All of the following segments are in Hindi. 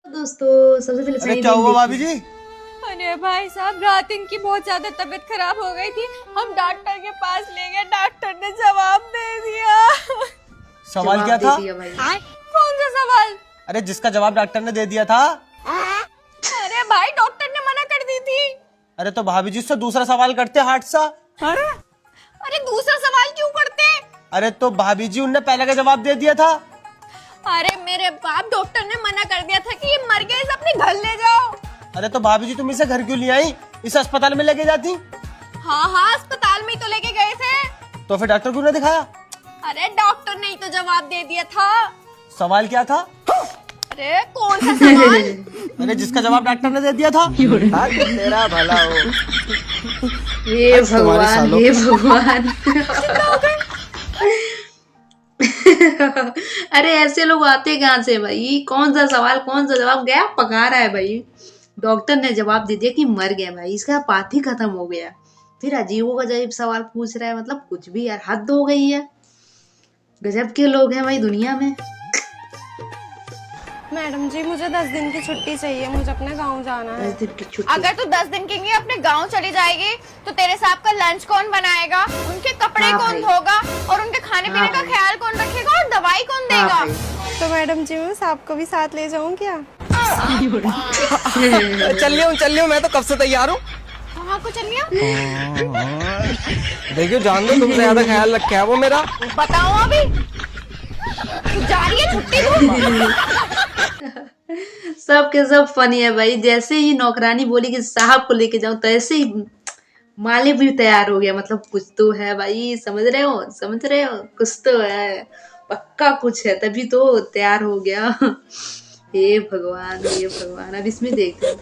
दोस्तों सबसे पहले अरे क्या हुआ भाभी जी? अरे भाई साहब, रात इनकी बहुत ज्यादा तबीयत खराब हो गई थी। हम डॉक्टर के पास ले गए, डॉक्टर ने जवाब दे दिया। सवाल क्या था? कौन सा सवाल? अरे जिसका जवाब डॉक्टर ने दे दिया था। अरे भाई, डॉक्टर ने मना कर दी थी। अरे तो भाभी जी उससे दूसरा सवाल करते हार्ट सा। अरे दूसरा सवाल क्यों करते? अरे तो भाभी जी उनने पहले का जवाब दे दिया था। अरे मेरे बाप, डॉक्टर ने मना कर दिया था कि ये मर गए, इसे अपने घर ले जाओ। अरे तो भाभी जी तुम इसे घर क्यों ले आई? इस अस्पताल में लेके जाती। हाँ, अस्पताल में ही तो लेके गए थे। तो फिर डॉक्टर क्यों नहीं दिखाया? अरे डॉक्टर ने ही तो जवाब दे दिया था। सवाल क्या था? अरे कौन सा सवाल? अरे जिसका जवाब डॉक्टर ने दे दिया था। तेरा भला हो। हे भगवान, हे भगवान। अरे ऐसे लोग आते कहाँ से भाई? कौन सा सवाल कौन सा जवाब? गया पका रहा है भाई। डॉक्टर ने जवाब दे दिया कि मर गया भाई, इसका बात ही खत्म हो गया। फिर अजीबो गजब सवाल पूछ रहा है, मतलब कुछ भी यार, हद हो गई है। गजब के लोग हैं भाई दुनिया में। मैडम जी, मुझे 10 दिन की छुट्टी चाहिए, मुझे अपने गांव जाना है। 10 दिन की छुट्टी? अगर तू 10 दिन के लिए अपने गांव चली जाएगी तो तेरे साहब का लंच कौन बनाएगा, उनके कपड़े हाँ कौन भाई। धोगा, और उनके खाने पीने का ख्याल कौन रखेगा, और दवाई कौन हाँ देगा? भाई। तो मैडम जी, मैं साहब को भी साथ ले जाऊं क्या? चल लियो मैं तो कब से तैयार हूँ। कहाँ को चलिए? देखियो जान दो, तुमसे ज्यादा ख्याल रखे है वो मेरा। बताओ अभी तू जा रही है छुट्टी को? सब के सब फनी है भाई। जैसे ही नौकरानी बोली कि साहब को लेके जाऊं, तैसे ही मालिक भी तैयार हो गया। मतलब कुछ तो है भाई, समझ रहे हो? समझ रहे हो? कुछ तो है, पक्का कुछ है, तभी तो तैयार हो गया। हे भगवान, हे भगवान। अब इसमें देखते हैं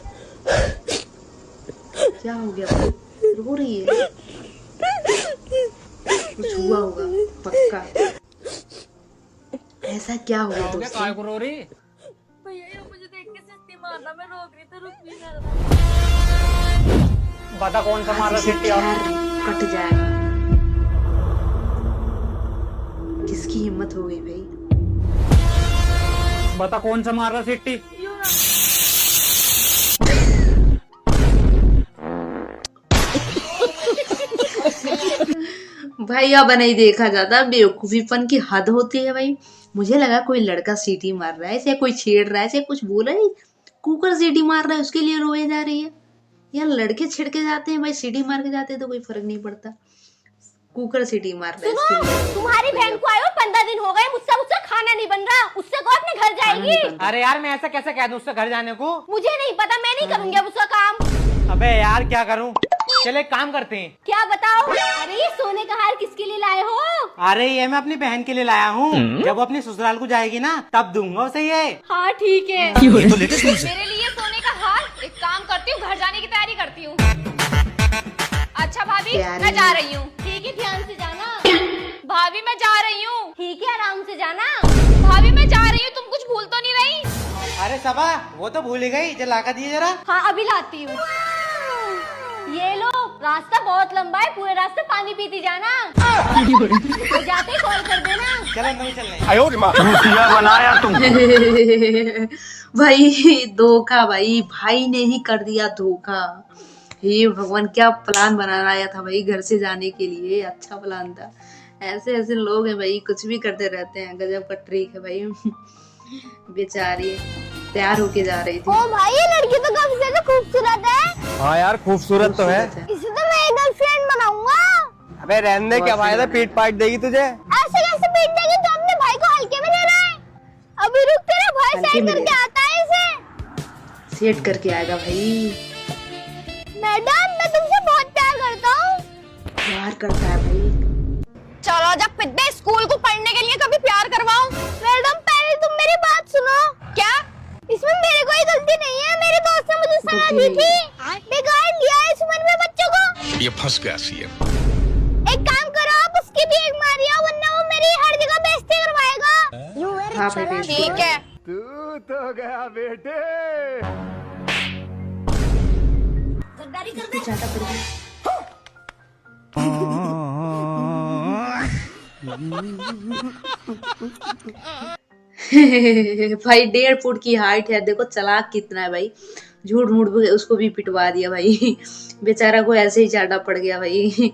क्या हो गया भाई। रो रही है, कुछ हुआ होगा पक्का। ऐसा क्या हुआ दोस्तों? भैया ये मुझे देख के सिट्टी मारना, मैं रोक रही तो रुक भी ना। बता कौन सा मार रहा सिट्टी? कट जाएगा। किसकी हिम्मत हो गई भाई? बता कौन सा मार रहा सिट्टी? भाई अब नहीं देखा जाता, बेवकूफीपन की हद होती है भाई। मुझे लगा कोई लड़का सीटी मार रहा है, ऐसे कोई छेड़ रहा है, ऐसे कुछ बोल रहा है, कुकर सीटी मार रहा है उसके लिए रोए जा रही है। यार लड़के छिड़के जाते हैं भाई, सीटी मार के जाते हैं तो कोई फर्क नहीं पड़ता। कुकर सीटी मार रहा है इसके लिए। तुम्हारी बहन को आए हो 15 दिन हो गए, मुझसे खाना नहीं बन रहा, उससे को अपने घर जाएगी। अरे यार मैं ऐसा कैसे कह दूं उससे घर जाने को? मुझे नहीं पता, मैं नहीं करूंगी अब उसका काम। अबे यार क्या करूं? चले एक काम करते हैं। क्या बताओ? अरे ये सोने का हार किसके लिए लाए हो? अरे ये मैं अपनी बहन के लिए लाया हूँ। जब वो अपनी ससुराल को जाएगी ना तब दूंगा उसे ये। हाँ ठीक है। ये तो लेटेस्ट न्यूज़ है। मेरे लिए सोने का हार। एक काम करती हूँ, घर जाने की तैयारी करती हूँ। अच्छा भाभी, मैं जा रही हूँ। ठीक है, ध्यान से जाना। भाभी मैं जा रही हूँ। ठीक है, आराम से जाना। भाभी मैं जा रही हूँ, तुम कुछ भूल तो नहीं रही? अरे सबा वो तो भूल ही गई, जला कर दिए जरा। हाँ अभी लाती हूँ। ये लो, रास्ता बहुत लंबा है, पूरे रास्ते पानी पीती जाना। तो जाते ही कॉल कर देना। चलो नहीं चलने। बनाया तुम। भाई धोखा, भाई ने ही कर दिया धोखा। हे भगवान, क्या प्लान बनाया था भाई घर से जाने के लिए। अच्छा प्लान था। ऐसे ऐसे लोग हैं भाई, कुछ भी करते रहते हैं। गजब का ट्रिक है भाई। बेचारी तैयार होके जा रही थी। ओ भाई, ये लड़की तो काफी ज्यादा खूबसूरत है। हाँ यार खूबसूरत तो है। इसे तो मैं गर्लफ्रेंड बनाऊंगा। अबे रहने क्या फायदा, पीट पाट देगी तुझे। ऐसे कैसे पीट देगी? तो अपने भाई को हल्के में ले रहा है। अभी रुक, तेरा भाई हल्के साइड में करके ले। आता है इसे। सेट करके आएगा भाई। मैडम मैं तुमसे बहुत प्यार करता हूँ। प्यार करता है भाई। चलो जब पिद्दे स्कूल को पढ़ने के लिए कभी प्यार करवाऊं। मैडम पहले तुम मेरी बात सुनो। क्या? इसमें मेरी कोई गलती नहीं है, मेरे दोस्त ने मुझे सलाह दी थी। बिगाड़ लिया इस उम्र में बच्चों को। ये फंस गया सीएम। एक काम करो, आप उसकी भी एक मारिया, वरना वो मेरी हर जगह बेइज्जती करवाएगा। हाँ भाई, बेइज्जती ठीक है। तू तो गया बेटे। गद्दारी कर इसको ज्यादा पड़ गई। भाई 1.5 फुट की हाइट है, देखो चालाक कितना है भाई। झूठ मूठ भी उसको भी पिटवा दिया भाई। बेचारा को ऐसे ही चाटा पड़ गया भाई।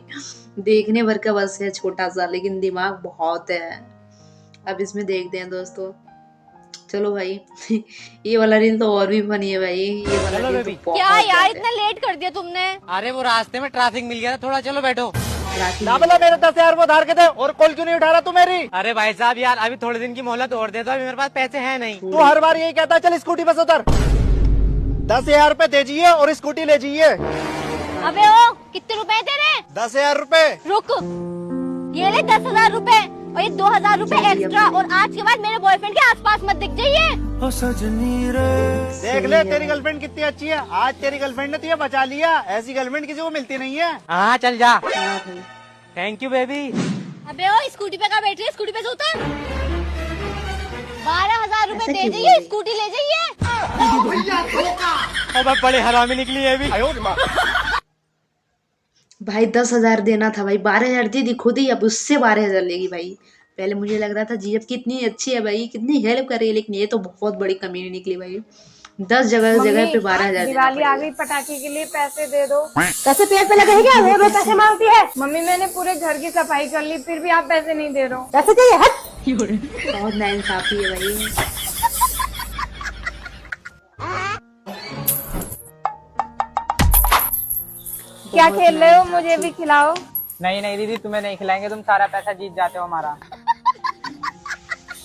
देखने भर का बस है छोटा सा, लेकिन दिमाग बहुत है। अब इसमें देखते हैं दोस्तों। चलो भाई। ये वाला रील तो और भी फनी है भाई। ये वाला चलो रील तो बेबी। बहुत क्या यार ज्यादा इतना लेट कर दिया तुमने। अरे वो रास्ते में ट्रैफिक मिल गया था थोड़ा, चलो बैठो। ट्रैफिक ना बोला मेरे 10,000 वो उधार के थे और कॉल क्यों नहीं उठा रहा तू मेरी? अरे भाई साहब यार अभी थोड़े दिन की मोहलत और दे दो, अभी मेरे पास पैसे हैं नहीं। तू हर बार यही कहता है, चल स्कूटी बस उतर। 10,000 रुपए दे जाइए और स्कूटी ले जाइए। अबे ओ कितने रुपए तेरे। 10,000 रुपए। रुक, ये ले 10,000 रुपए और ये 2,000 रुपए एक्स्ट्रा, और आज के बाद मेरे बॉयफ्रेंड के आसपास मत दिख जाइए। देख ले तेरी गर्लफ्रेंड कितनी अच्छी है, आज तेरी गर्लफ्रेंड ने तुझे बचा लिया। ऐसी गर्लफ्रेंड किसी को मिलती नहीं है। हाँ चल जा। हाँ भाई। Thank you baby. अबे ओ स्कूटी पे कहाँ बैठ रही है, स्कूटी पे से उतर। 12,000 रुपए ऐसा दे क्यों जाइए, बोल रही? स्कूटी ले जाइए। अब बड़े हरामी निकली है अभी। भाई 10,000 देना था भाई, 12,000 दी थी खुद ही, अब उससे 12,000 लेगी भाई। पहले मुझे लग रहा था जीएफ कितनी अच्छी है भाई, कितनी हेल्प कर रही है, लेकिन ये तो बहुत बड़ी कमीनी निकली भाई। 10 जगह पे 12,000 देना दिवाली आ पड़ेगा। गई, पटाखे के लिए पैसे दे दो। कैसे पेट पे लगे हैं क्या? वो पैसे मांगती है। मम्मी मैंने पूरे घर की सफाई कर ली, फिर भी आप पैसे नहीं दे रहे हो। पैसे चाहिए? हट। बहुत नाइंसाफी है भाई। क्या खेल रहे हो? मुझे भी खिलाओ। नहीं नहीं दीदी, तुम्हें नहीं खिलाएंगे, तुम सारा पैसा जीत जाते हो हमारा।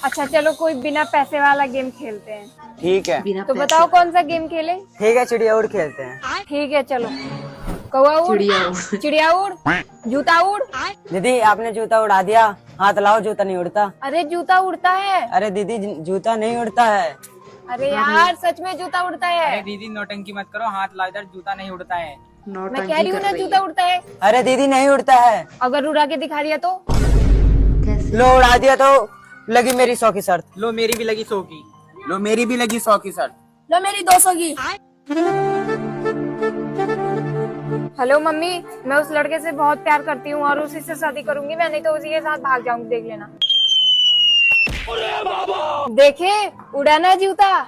अच्छा चलो कोई बिना पैसे वाला गेम खेलते हैं। ठीक है। बिना तो पैसे- बताओ कौन सा गेम खेले? ठीक है, चिड़िया उड़ खेलते हैं। ठीक है चलो। कौवा उड़, चिड़िया उड़। चिड़िया उड़, जूता उड़। दीदी आपने जूता उड़ा दिया, हाथ लाओ, जूता नहीं उड़ता। अरे जूता उड़ता है। अरे दीदी जूता नहीं उड़ता है। अरे यार सच में जूता उड़ता है। दीदी नौटंकी मत करो, हाथ लाओ इधर, जूता नहीं उड़ता है। मैं कह रही हूँ ना रही जूता है। उड़ता है। अरे दीदी नहीं उड़ता है। अगर उड़ा के दिखा दिया तो? कैसे? लो उड़ा दिया तो लगी मेरी 100 की शर्त। लो मेरी भी लगी 100 की। लो मेरी भी लगी 100 की शर्त। लो मेरी 200 की। हेलो मम्मी, मैं उस लड़के से बहुत प्यार करती हूँ और उसी से शादी करूंगी मैं, नहीं तो उसी के साथ भाग जाऊंगी, देख लेना। देखे उड़ा ना जूता।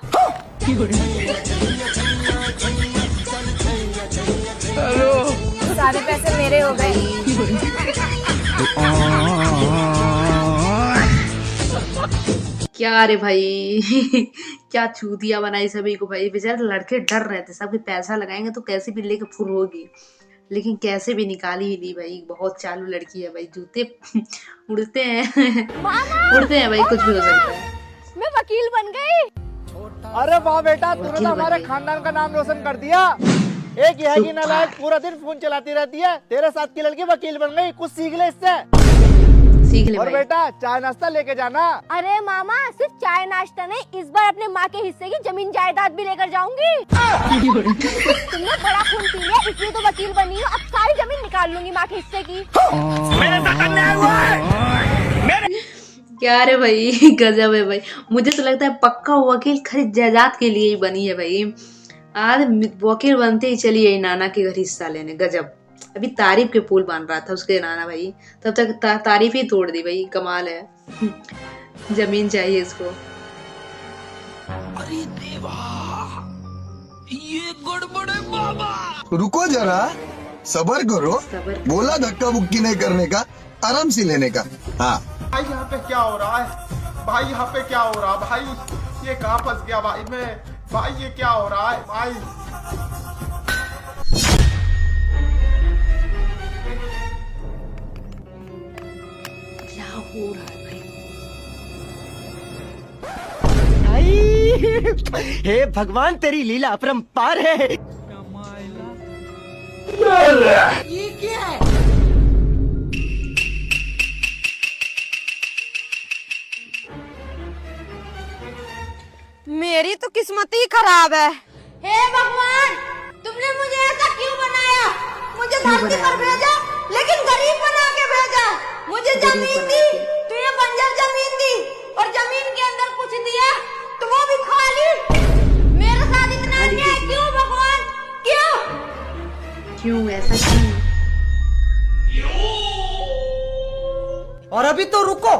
सारे पैसे मेरे हो गए। क्या रे भाई। क्या चूतिया बनाई सभी को भाई। बेचारे लड़के डर रहे थे, सबके पैसा लगाएंगे तो कैसे भी लेके फुर होगी, लेकिन कैसे भी निकाल ही ली भाई। बहुत चालू लड़की है भाई। जूते उड़ते हैं। उड़ते हैं भाई, कुछ भी हो सकता है। मैं वकील बन गई। अरे वाह बेटा, तूने वकील तो हमारे बन गई। खानदान का नाम रोशन कर दिया। एक यह की नालायक पूरा दिन फोन चलाती रहती है, तेरे साथ की लड़की वकील बन गई। कुछ सीख ले इससे। सीख ले और भाई। बेटा चाय नाश्ता लेके जाना। अरे मामा सिर्फ चाय नाश्ता नहीं, इस बार अपने माँ के हिस्से की जमीन जायदाद भी लेकर जाऊंगी। तुमने बड़ा खून पी लिया इसलिए तो वकील बनी हो, अब सारी जमीन निकाल लूंगी माँ के हिस्से की। क्या रे भाई। गजब है भाई। मुझे तो लगता है पक्का वकील खरीद जायदाद के लिए ही बनी है भाई। आज वकील बनते ही चली गई नाना के घर हिस्सा लेने। गजब। अभी तारीफ के पुल बन रहा था उसके नाना भाई, तब तक तारीफ ही तोड़ दी भाई। कमाल है। जमीन चाहिए इसको। रुको जरा, सबर करो। सबर। बोला धक्का बुक्की नहीं करने का, आराम से लेने का। हाँ भाई यहाँ पे क्या हो रहा है? भाई यहाँ पे क्या हो रहा है? भाई ये कहाँ फंस गया भाई मैं? भाई ये क्या हो रहा है भाई? क्या हो रहा है भाई? हे भगवान, तेरी लीला अपरंपार है। मेरी तो किस्मत ही खराब है। हे भगवान, तुमने मुझे ऐसा क्यों बनाया? मुझे क्यों धरती पर बनाया? भेजा लेकिन गरीब बना के भेजा। मुझे गरीब जमीन बना दी, के। तुझे बंजर जमीन दी, और जमीन के अंदर कुछ दिया तो वो भी खाली। मेरे साथ इतना खाली अन्याय दे दिया। क्यों भगवान, क्यों? क्यों ऐसा क्यों? और अभी तो रुको,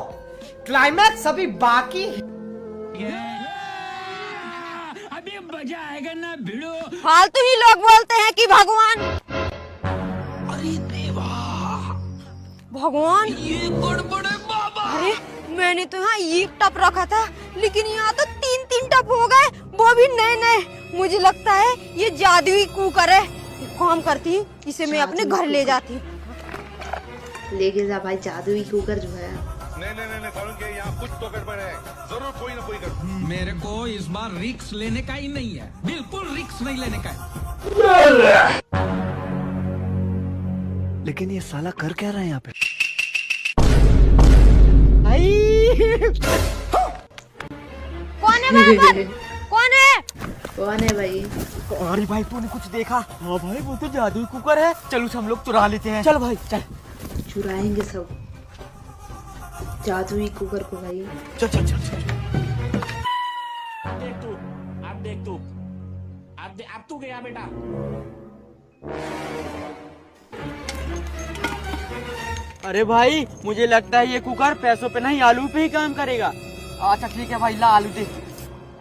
क्लाइमैक्स अभी बाकी है। फालतू ही लोग बोलते हैं कि भगवान, भगवान ये बड़े बाबा। अरे मैंने तो यहाँ एक टप रखा था, लेकिन यहाँ तो 3 टप हो गए, वो भी नए। मुझे लगता है ये जादुई कुकर है। एक काम करती हूँ, इसे मैं अपने घर ले जाती हूँ। लेके जा भाई, जादुई कुकर जो है। नहीं सारुण के यहाँ कुछ तो गड़बड़ है, जरूर कोई ना कोई गड़बड़। मेरे को इस बार रिक्स लेने का ही नहीं है, बिल्कुल रिक्स नहीं लेने का है। लेकिन ये साला कर क्या रहा है यहाँ पे? कौन है वहाँ पर? कौन है? कौन है भाई? अरे भाई तूने कुछ देखा? हाँ भाई वो तो जादुई कुकर है। चलो हम लोग चुरा लेते हैं। चल भाई चल। चुराएंगे सब जादुई कुकर को भाई। चल। अब तू गया बेटा। अरे भाई मुझे लगता है ये कुकर पैसों पे नहीं आलू पे ही काम करेगा। अच्छा ठीक है भाई, ला आलू दे।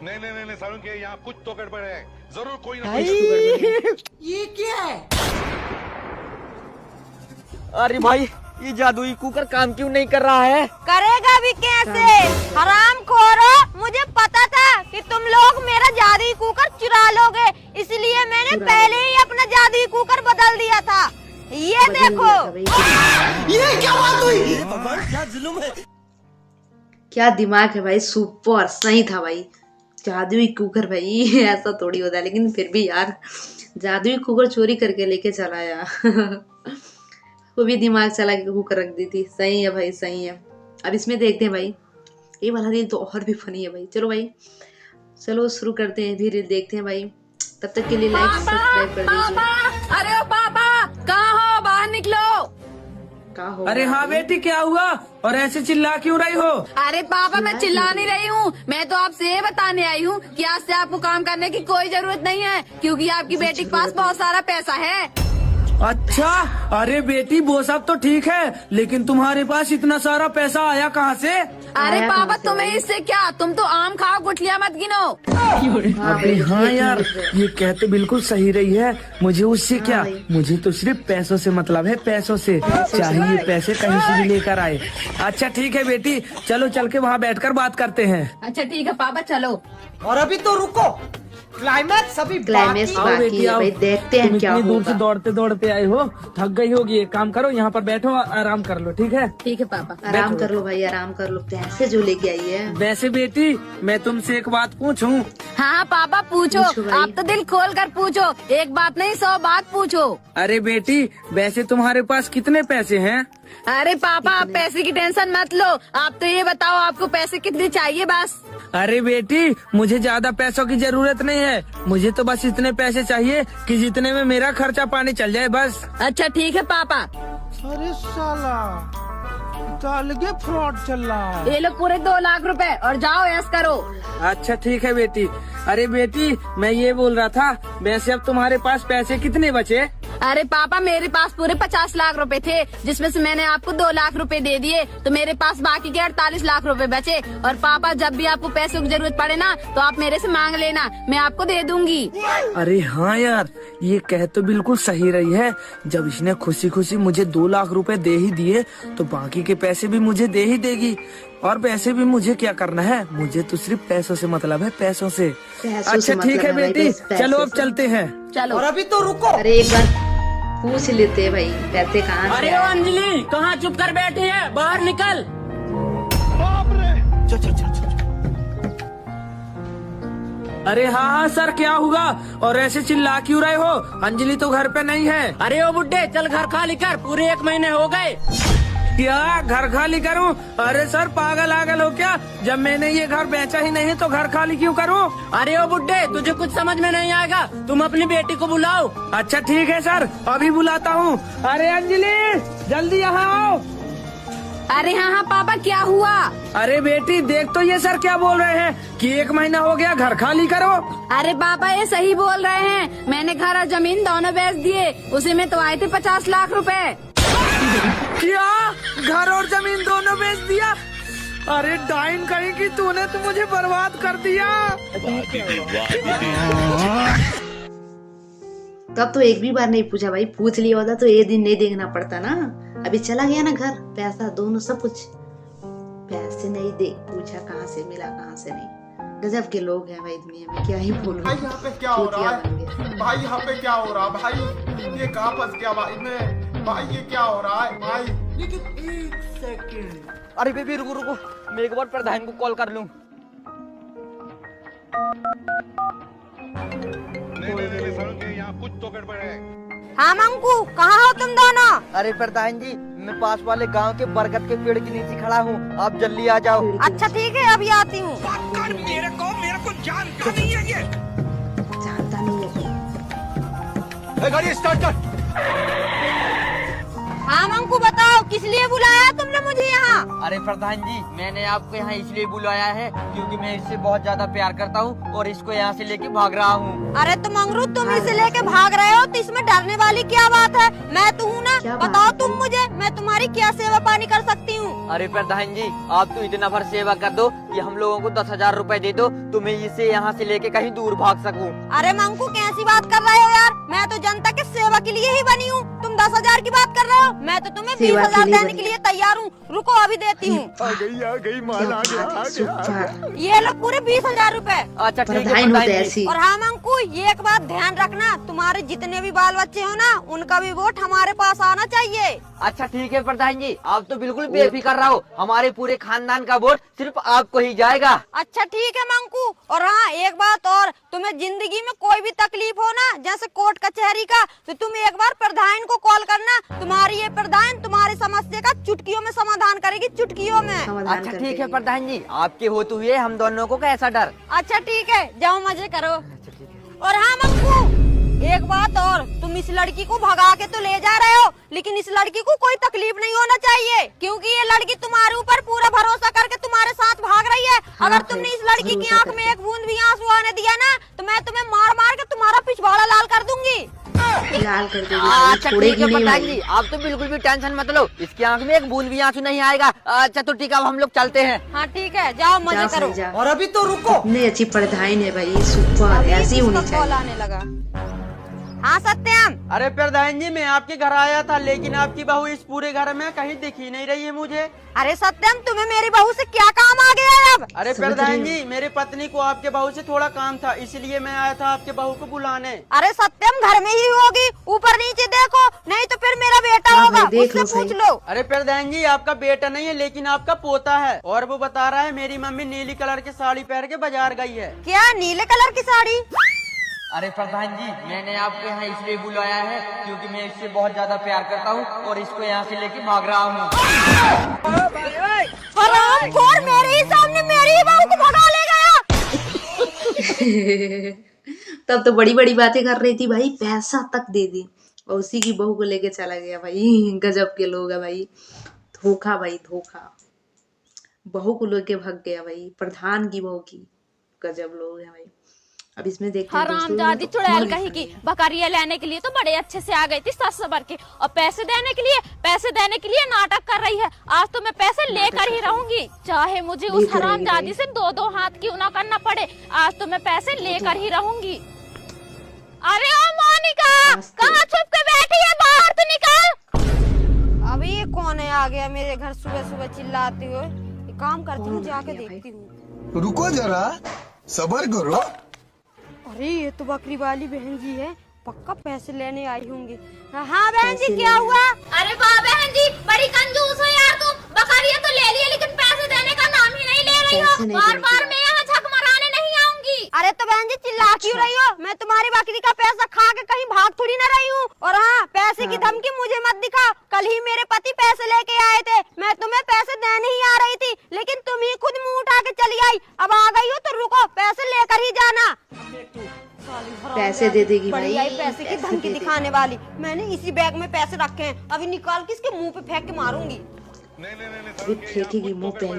नहीं सारुण के यहाँ कुछ तो गड़बड़ है, जरूर कोई ना भाई कोई। ये क्या है? अरे भाई ये जादुई कुकर काम क्यों नहीं कर रहा है? करेगा भी कैसे? हराम खोरो, मुझे पता था कि तुम लोग मेरा जादुई कुकर चुरा लोगे, इसलिए मैंने पहले ही अपना जादुई कुकर बदल दिया था। ये देखो। ये क्या बात हुई? क्या जुल्म है। क्या दिमाग है भाई, सुपर सही था भाई। जादुई कुकर भाई ऐसा थोड़ी होता है, लेकिन फिर भी यार जादुई कुकर चोरी करके लेके चला यार। वो भी दिमाग चला के कुकर रख दी थी। सही है भाई, सही है। अब इसमें देखते हैं भाई, ये वाला रील तो और भी फनी है भाई। चलो भाई, चलो शुरू करते हैं, भी रील देखते हैं भाई। तब तक के लिए लाइक सब्सक्राइब कर दीजिए। अरे ओ पापा, कहाँ हो? बाहर निकलो। क्या हो? अरे हाँ बेटी, क्या हुआ और ऐसे चिल्ला क्यों रही हो? अरे पापा मैं चिल्ला नहीं रही हूँ, मैं तो आपसे ये बताने आई हूँ कि आज से आपको काम करने की कोई जरूरत नहीं है, क्योंकि आपकी बेटी के पास बहुत सारा पैसा है। अच्छा, अरे बेटी वो सब तो ठीक है, लेकिन तुम्हारे पास इतना सारा पैसा आया कहाँ से? अरे आया पापा कहाँ से तुम्हें भाई? इससे क्या, तुम तो आम खाओ गुठलियाँ मत गिनो। अबे हाँ यार, ये कहते बिल्कुल सही रही है। मुझे उससे क्या, मुझे तो सिर्फ पैसों से मतलब है, पैसों से। चाहिए पैसे कहीं से भी लेकर आए। अच्छा ठीक है बेटी, चलो चल के वहाँ बैठकर बात करते हैं। अच्छा ठीक है पापा, चलो। और अभी तो रुको, क्लाइमैक्स अभी क्लाइमेक्स आओ बाकी बेटी है आओ, भाई, देखते हैं तुम क्या इतनी दूर से होगा। दौड़ते दौड़ते आए हो, थक गई होगी। एक काम करो, यहाँ पर बैठो, आराम कर लो, ठीक है? ठीक है पापा। आराम कर लो भाई, आराम कर लो। पैसे जो लेके आई है। वैसे बेटी मैं तुमसे एक बात पूछूं? हाँ पापा पूछो, पूछो भाई। आप तो दिल खोल कर पूछो, एक बात नहीं 100 बात पूछो। अरे बेटी वैसे तुम्हारे पास कितने पैसे हैं? अरे पापा आप पैसे की टेंशन मत लो, आप तो ये बताओ आपको पैसे कितने चाहिए बस। अरे बेटी मुझे ज्यादा पैसों की जरूरत नहीं है, मुझे तो बस इतने पैसे चाहिए कि जितने में मेरा खर्चा पानी चल जाए बस। अच्छा ठीक है पापा। अरे साला अलगे फ्रॉड चल रहा है। ये लो पूरे 2 लाख रुपए और जाओ ऐश करो। अच्छा ठीक है बेटी। अरे बेटी मैं ये बोल रहा था, वैसे अब तुम्हारे पास पैसे कितने बचे? अरे पापा मेरे पास पूरे 50 लाख रुपए थे, जिसमें से मैंने आपको 2 लाख रुपए दे दिए, तो मेरे पास बाकी के 48 लाख रुपए बचे। और पापा जब भी आपको पैसों की जरूरत पड़े ना, तो आप मेरे से मांग लेना, मैं आपको दे दूंगी। अरे हाँ यार, ये कह तो बिल्कुल सही रही है। जब इसने खुशी खुशी मुझे 2 लाख रुपए दे ही दिए, तो बाकी के पैसे भी मुझे दे ही देगी। और पैसे भी मुझे क्या करना है, मुझे तो सिर्फ पैसों से मतलब है, पैसों से। पैसों से अच्छा ठीक मतलब है है भाई, बेटी, बस पैसे चलो अब से। चलते हैं। चलो। और अभी तो रुको। अरे एक बार पूछ लेते हैं भाई, पैसे कहाँ से अरे ओ आए? अंजलि, कहाँ चुप कर बैठी है, बाहर निकल। चल चल चल चल। अरे हाँ हाँ सर, क्या हुआ और ऐसे चिल्ला क्यों रहे हो? अंजलि तो घर पे नहीं है। अरे ओ बुड्ढे, चल घर खाली कर, पूरे 1 महीने हो गए। क्या घर खाली करूं? अरे सर पागल आगल हो क्या? जब मैंने ये घर बेचा ही नहीं तो घर खाली क्यों करूं? अरे ओ बुड्ढे, तुझे कुछ समझ में नहीं आएगा, तुम अपनी बेटी को बुलाओ। अच्छा ठीक है सर, अभी बुलाता हूँ। अरे अंजलि जल्दी यहाँ आओ। अरे हाँ हाँ पापा क्या हुआ? अरे बेटी देख तो ये सर क्या बोल रहे हैं कि 1 महीना हो गया, घर खाली करो। अरे पापा ये सही बोल रहे हैं, मैंने घर और जमीन दोनों बेच दिए, उसी में तो आए थे 50 लाख रुपए। क्या घर और जमीन दोनों बेच दिया? अरे डाइन कहीं की, तूने तो मुझे बर्बाद कर दिया। तब तो एक भी बार नहीं पूछा भाई, पूछ लिया होता तो ये दिन नहीं देखना पड़ता ना। अभी चला गया ना घर, पैसा दोनों सब कुछ, पैसे नहीं दे पूछा कहाँ से मिला कहाँ से नहीं। गजब के लोग हैं भाई दुनिया में, क्या ही बोलूं। भाई यहाँ पे क्या हो रहा है भाई, यहाँ पे क्या हो रहा है भाई, ये कहाँ फंस गया भाई मैं, भाई ये क्या हो रहा है भाई। लेकिन एक सेकंड, अरे बेबी रुको रुको, मैं एक बार प्रधान को कॉल कर लूं। नहीं समझ गए, यहाँ कुछ तो गड़बड़ है। हाँ मंकू, कहाँ हो तुम दोनों? अरे प्रधान जी, मैं पास वाले गांव के बरगद के पेड़ के नीचे खड़ा हूँ, आप जल्दी आ जाओ। अच्छा ठीक है, अभी आती हूँ। मेरे को जानता नहीं है ये। जानता नहीं है। गाड़ी स्टार्ट कर। हाँ मंकू बताओ, किस लिए बुलाया तुमने मुझे यहाँ? अरे प्रधान जी, मैंने आपको यहाँ इसलिए बुलाया है क्योंकि मैं इससे बहुत ज्यादा प्यार करता हूँ और इसको यहाँ से लेके भाग रहा हूँ। अरे तो मंगरू, तुम इसे लेके भाग रहे हो तो इसमें डरने वाली क्या बात है? मैं तो हूँ ना, बताओ तुम मुझे, मैं तुम्हारी क्या सेवा पानी कर सकती हूँ? अरे प्रधान जी, आप तो इतना भर सेवा कर दो कि हम लोगों को 10,000 रुपए दे दो तो मैं इसे यहाँ से लेके कहीं दूर भाग सकूँ। अरे मंकू, कैसी बात कर रहे हो यार? मैं तो जनता के सेवा के लिए ही बनी हूँ, तुम 10,000 की बात कर रहे हो? मैं तो तुम्हें 20,000 देने के लिए तैयार हूँ, रुको अभी देती हूँ। आ गई माल आ गया। ये लो पूरे 20,000 रूपए। अच्छा ठीक है प्रधान प्रधान होते जी। ऐसी। और हाँ मंकू, ये एक बात ध्यान रखना, तुम्हारे जितने भी बाल बच्चे हो ना, उनका भी वोट हमारे पास आना चाहिए। अच्छा ठीक है प्रधान जी, आप तो बिल्कुल बेफिक्र रहो, हमारे पूरे खानदान का वोट सिर्फ आपको ही जाएगा। अच्छा ठीक है मंकू। और हाँ एक बात और, तुम्हें जिंदगी में कोई भी तकलीफ हो ना, जैसे कोर्ट कचहरी का, तो तुम एक बार प्रधान को कॉल करना, तुम्हारी ये प्रधान तुम्हारी समस्या का चुटकियों में समाधान करेगी, चुटकियों में। अच्छा ठीक है प्रधान जी, आपके होते हुए हम दोनों को कैसा डर। अच्छा ठीक है, जाओ मजे करो। और हाँ मंकू, एक बात और, तुम इस लड़की को भगा के तो ले जा रहे हो, लेकिन इस लड़की को कोई तकलीफ नहीं होना चाहिए, क्योंकि ये लड़की तुम्हारे ऊपर पूरा भरोसा करके तुम्हारे साथ भाग रही है। अगर तुमने इस लड़की की आंख में एक बूंद भी आंसू आने दिया ना, तो मैं तुम्हें मार मार के तुम्हारा पिछवाड़ा लाल कर दूंगी। लाल कर देगी, अच्छा ठीक छोड़ेगी है नहीं प्रधान भाई। जी, आप तो बिल्कुल भी टेंशन मत लो, इसकी आंख में एक बूंद भी आंसू नहीं आएगा। अच्छा तो ठीक है, अब हम लोग चलते हैं। हाँ ठीक है, जाओ मजे जा करो। सही जा। और अभी तो रुको, इतनी अच्छी प्रधान है भाई, सुपर, ऐसी होनी कॉल चाहिए। आने लगा। हाँ सत्यम, अरे प्रधान जी, मैं आपके घर आया था, लेकिन आपकी बहू इस पूरे घर में कहीं दिख ही नहीं रही है मुझे। अरे सत्यम, तुम्हें मेरी बहू से क्या काम आ गया है अब? अरे समझ प्रधान रही जी, मेरी पत्नी को आपके बहू से थोड़ा काम था, इसलिए मैं आया था आपके बहू को बुलाने। अरे सत्यम, घर में ही होगी, ऊपर नीचे देखो, नहीं तो फिर मेरा बेटा हाँ होगा, भाई, देख उससे लो पूछ सही। लो। अरे प्रधान जी, आपका बेटा नहीं है लेकिन आपका पोता है, और वो बता रहा है मेरी मम्मी नीली कलर की साड़ी पहन के बाजार गई है। क्या नीले कलर की साड़ी? अरे प्रधान जी, मैंने आपको यहाँ इसलिए बुलाया है क्योंकि मैं इससे बहुत ज्यादा प्यार करता हूँ और इसको यहाँ से लेके भाग रहा हूँ। हरामखोर, मेरे ही सामने मेरी ही बहू को भगा ले गया। तब तो बड़ी बड़ी बातें कर रही थी भाई, पैसा तक दे दी और उसी की बहू को लेके चला गया भाई। गजब के लोग है भाई, धोखा भाई धोखा, बहू को लेके भाग गया भाई, प्रधान की बहू की। गजब लोग है भाई। अब इसमें देखते हैं हरामजादी दोस्तों, चुड़ैल और कहीं की, बकरियां लेने के लिए तो बड़े अच्छे से आ गई थी सस सबर के, और पैसे देने के लिए नाटक कर रही है। आज तो मैं पैसे लेकर ही रहूंगी, चाहे मुझे उस लेकर हरामजादी रहेगी से 2-2 हाथ क्यों ना करना पड़े, आज तो मैं पैसे लेकर ही रहूंगी। अरे ओ मोनिका, कहाँ छुप के बैठी है, बाहर तो निकल। अभी ये कौन है आ गया मेरे घर सुबह सुबह चिल्लाते हुए? एक काम करती हूँ, जाके देखती हूँ। रुको जरा, सबर करो। अरे ये तो बकरी वाली बहन जी है, पक्का पैसे लेने आई होंगी। हाँ बहन जी, क्या हुआ? अरे वाह बहन जी, बड़ी कंजूस हो यार तुम, बकरियां तो ले लिए लेकिन पैसे देने का नाम ही नहीं ले रही पैसे हो। नहीं बार देती बार हो। मैं यहाँ झक मराने नहीं आऊंगी। अरे तो बहन जी चिल्ला क्यों रही हो? मैं तुम्हारी बकरी का पैसा खा के कहीं भाग थोड़ी ना रही हूँ। और हाँ, पैसे की धमकी मुझे मत दिखाओ, कल ही मेरे पति पैसे लेके आए थे, मैं तुम्हें पैसे देने ही आ रही थी, लेकिन तुम ही खुद मुंह उठा के चली आई। अब आ गई हो तो रुको, पैसे लेकर ही जाना। पैसे दे देगी भाई, बड़ी आई पैसे की पैसे धमकी दे दिखाने वाली। मैंने इसी बैग में पैसे रखे हैं, अभी निकाल के इसके मुंह पे फेंक के मारूंगी। अभी फेंकेगी मुंह पे ही।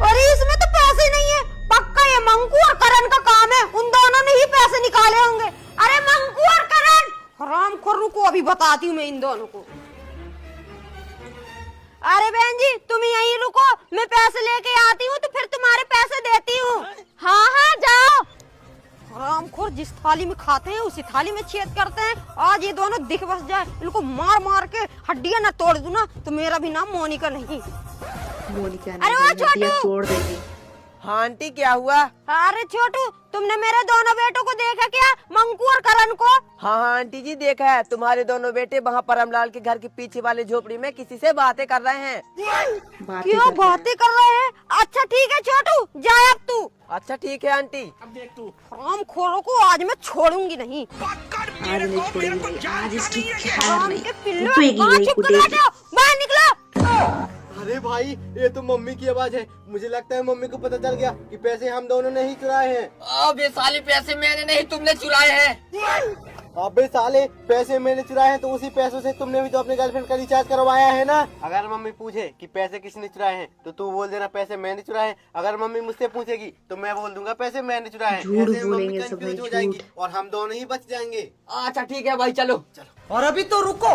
अरे इसमें तो पैसे नहीं है, पक्का ये मंकू और करण का काम है, उन दोनों ने ही पैसे निकाले होंगे। अरे मंकू और करण, हरामखोर, रुको अभी बताती हूँ मैं इन दोनों को। अरे बहन जी तुम यहीं रुको, मैं पैसे लेके आती हूँ तो फिर तुम्हारे पैसे देती हूँ। हाँ हाँ जाओ। हरामखोर जिस थाली में खाते हैं उसी थाली में छेद करते हैं। आज ये दोनों दिख बस जाए, इनको मार मार के हड्डियां ना तोड़ दूं ना तो मेरा भी नाम मोनिका नहीं। मोनिका अरे वो नहीं, हड्डियां छोटू! तोड़ देगी। हाँ आंटी क्या हुआ? अरे छोटू तुमने मेरे दोनों बेटों को देखा क्या, मंकू और करण को? हाँ हाँ आंटी जी देखा है, तुम्हारे दोनों बेटे वहाँ परमलाल के घर के पीछे वाले झोपड़ी में किसी से बातें कर रहे हैं। बातें क्यों करते बातें कर रहे हैं? अच्छा ठीक है छोटू जा अब तू। अच्छा ठीक है आंटी। अब देख तू। हरामखोरों को आज मैं छोड़ूंगी नहीं। हैं। आज नहीं छोड़ेगी भाई, आज इसकी खैर हराम नहीं। के पिल्लों, कुटेगी कहाँ भाई, चुप कर कुटेगी। बैठे हो? बाहर निकलो। अरे भाई ये तो मम्मी की आवाज है। मुझे लगता है मम्मी को पता चल गया कि पैसे हम दोनों ने ही चुराए हैं। अब ये साले पैसे मैंने नहीं तुमने चुराए हैं। अबे साले पैसे मैंने चुराए हैं तो उसी पैसों से तुमने भी तो अपने गर्लफ्रेंड का रिचार्ज करवाया है ना। अगर मम्मी पूछे कि पैसे किसने चुराए हैं तो तू बोल देना पैसे मैंने चुराए हैं। अगर मम्मी मुझसे पूछेगी तो मैं बोल दूंगा पैसे मैंने चुराए हैं। झूठ ऐसे मम्मी बोलेंगे सब कंफ्यूज भाई, हो जाएंगी झूठ। और हम दोनों ही बच जाएंगे। अच्छा ठीक है भाई चलो। और अभी तो रुको,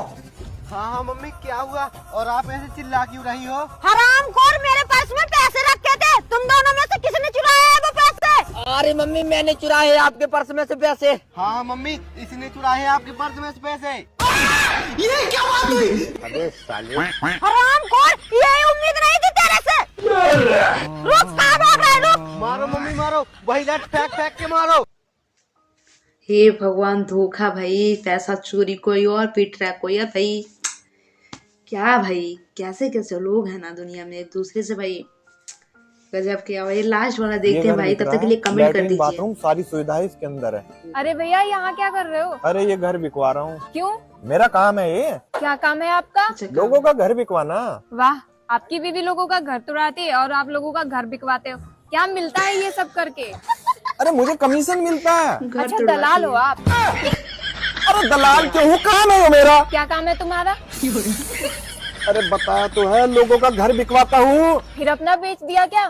हाँ हाँ मम्मी क्या हुआ और आप ऐसे चिल्ला क्यों रही हो? हरामखोर मेरे पर्स में पैसे रखे थे, तुम दोनों में से किसने चुराया है वो पैसे? अरे मम्मी मैंने चुराए हैं आपके पर्स में से पैसे। हाँ हाँ मम्मी इसने चुराए हैं आपके पर्स में से पैसे। हरामखोर यही उम्मीद नहीं थी तेरे से। रुक कहाँ भाग रहा है, रुक। मारो मम्मी मारो, वही लट फेंक फेंक के मारो। हे भगवान धोखा भाई, पैसा चोरी कोई और पीट रहा है कोई और भाई। क्या भाई कैसे कैसे लोग हैं ना दुनिया में, एक दूसरे से भाई गजब किया भाई। लास्ट वाला देखते हैं भाई, तब तक के लिए कमेंट कर दीजिए। बाथरूम सारी सुविधाएं इसके अंदर है। अरे भैया यहाँ क्या कर रहे हो? अरे ये घर बिकवा रहा हूँ। क्यों? मेरा काम है ये, क्या काम है आपका? अच्छा, लोगों का घर बिकवाना। वाह, आपकी बीवी लोगों का घर तुड़ाती है और आप लोगों का घर बिकवाते हो। क्या मिलता है ये सब करके? अरे मुझे कमीशन मिलता है। घर अच्छा तुड़वाती दलाल हो है। आप? अरे दलाल क्यों हूँ, काम है वो मेरा। क्या काम है तुम्हारा? अरे बताया तो है, लोगों का घर बिकवाता हूँ। फिर अपना बेच दिया क्या?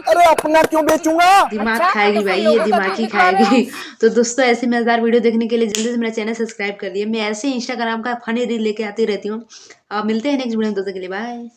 अरे अपना क्यों बेचूंगा? दिमाग अच्छा, खाएगी तो फिर भाई, ये लोगों का दिमाग क्यों ही दिखा रहे हो? खाएगी। तो दोस्तों ऐसे मजेदार वीडियो देखने के लिए जल्दी से मेरा चैनल सब्सक्राइब कर लिए। मैं ऐसे इंस्टाग्राम का फनी रील लेके आती रहती हूँ। अब मिलते हैं नेक्स्ट वीडियो में, तब तक के लिए बाय।